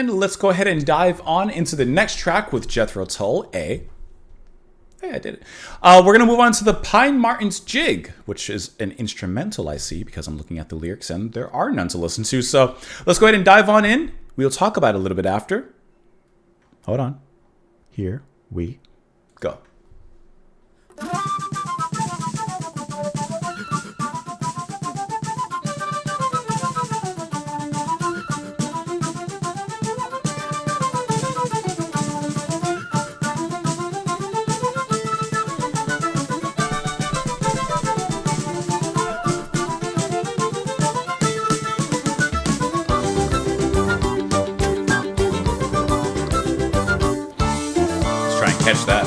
And let's go ahead and dive on into the next track with Jethro Tull, Hey, I did it. We're going to move on to the Pine Marten's Jig, which is an instrumental, I see, because I'm looking at the lyrics and there are none to listen to. So let's go ahead and dive on in. We'll talk about it a little bit after. Hold on. Here we go. Catch that.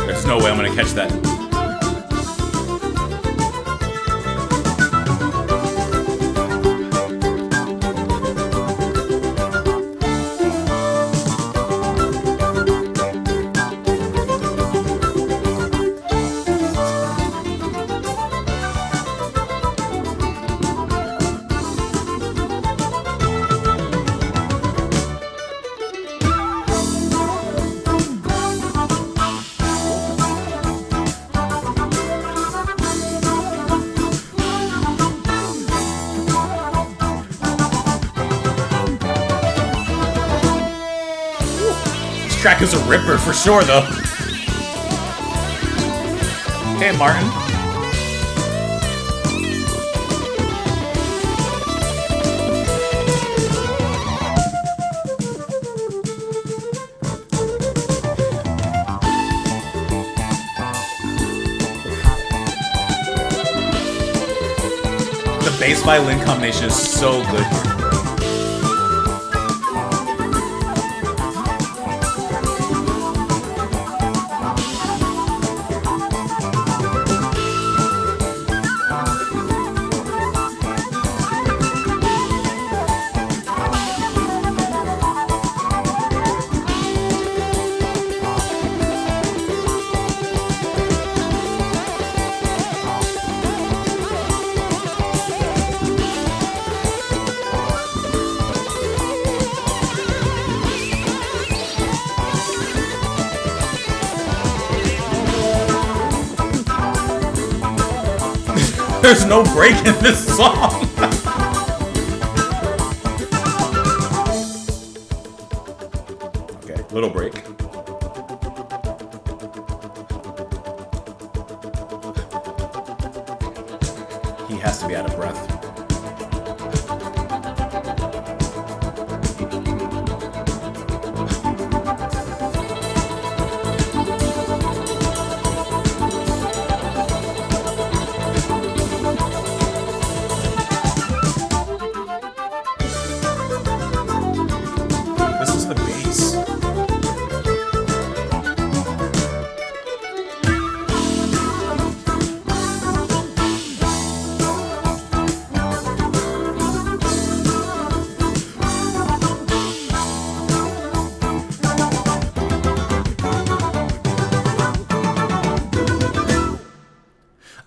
There's no way I'm gonna catch that. Track is a ripper for sure, though. Hey, Marten. The bass violin combination is so good here. There's no break in this song. Okay, little break. He has to be out of breath.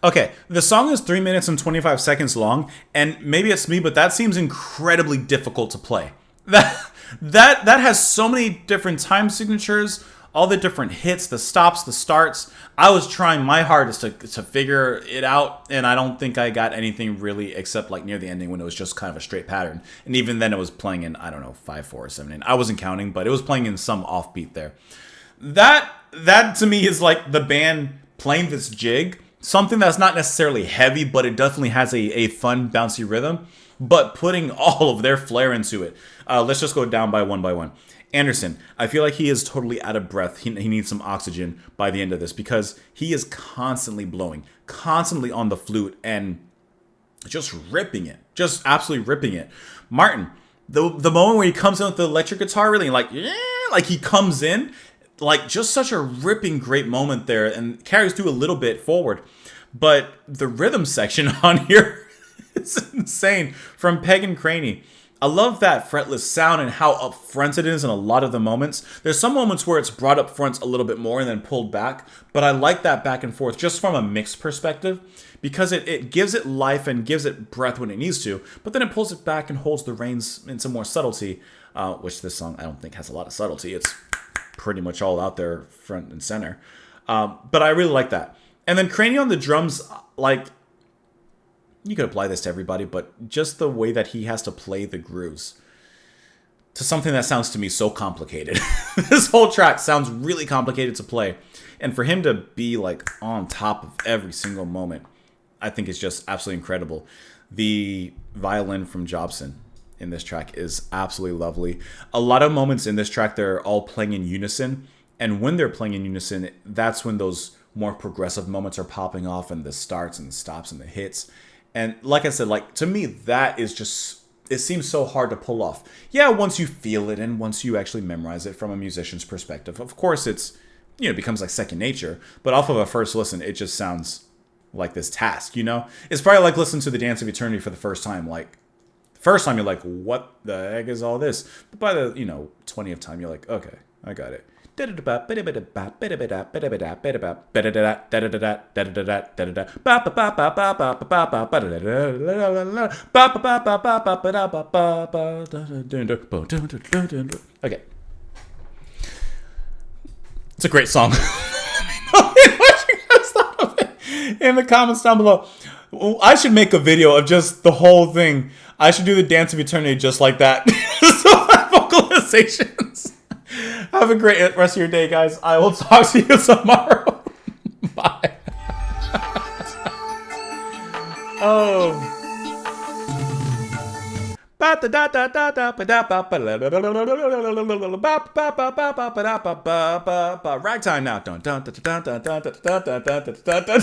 Okay, the song is 3 minutes and 25 seconds long, and maybe it's me, but that seems incredibly difficult to play. That has so many different time signatures, all the different hits, the stops, the starts. I was trying my hardest to figure it out, and I don't think I got anything really except like near the ending when it was just kind of a straight pattern. And even then it was playing in, I don't know, 5/4 or 7/8. I wasn't counting, but it was playing in some offbeat there. That to me is like the band playing this jig. Something that's not necessarily heavy, but it definitely has a fun, bouncy rhythm, but putting all of their flair into it. Let's just go down by one. Anderson, I feel like he is totally out of breath. He needs some oxygen by the end of this because he is constantly blowing, constantly on the flute, and just ripping it. Just absolutely ripping it. Marten, the moment where he comes in with the electric guitar, really, like he comes in, like just such a ripping great moment there and carries through a little bit forward. But the rhythm section on here is insane. From Peg and Craney, I love that fretless sound and how upfront it is in a lot of the moments. There's some moments where it's brought up front a little bit more and then pulled back, but I like that back and forth just from a mixed perspective because it gives it life and gives it breath when it needs to, but then it pulls it back and holds the reins in some more subtlety, which this song I don't think has a lot of subtlety. It's pretty much all out there front and center. But I really like that. And then Craney on the drums, like, you could apply this to everybody, but just the way that he has to play the grooves to something that sounds to me so complicated. This whole track sounds really complicated to play. And for him to be like on top of every single moment, I think is just absolutely incredible. The violin from Jobson in this track is absolutely lovely. A lot of moments in this track, they're all playing in unison. And when they're playing in unison, that's when those more progressive moments are popping off and the starts and the stops and the hits. And like I said, like to me, that is just, it seems so hard to pull off. Yeah, once you feel it and once you actually memorize it from a musician's perspective, of course it's, it becomes like second nature. But off of a first listen, it just sounds like this task, It's probably like listening to the Dance of Eternity for the first time. Like, first time you're like, what the heck is all this? But by the, 20th time, you're like, okay, I got it. Okay. It's a great song. In the comments down below. I should make a video of just the whole thing. I should do the Dance of Eternity just like that. So vocalizations. Have a great rest of your day, guys. I will talk to you tomorrow. Bye. Oh. Ragtime now. Dun, dun, dun, dun, dun, dun, dun, dun, dun.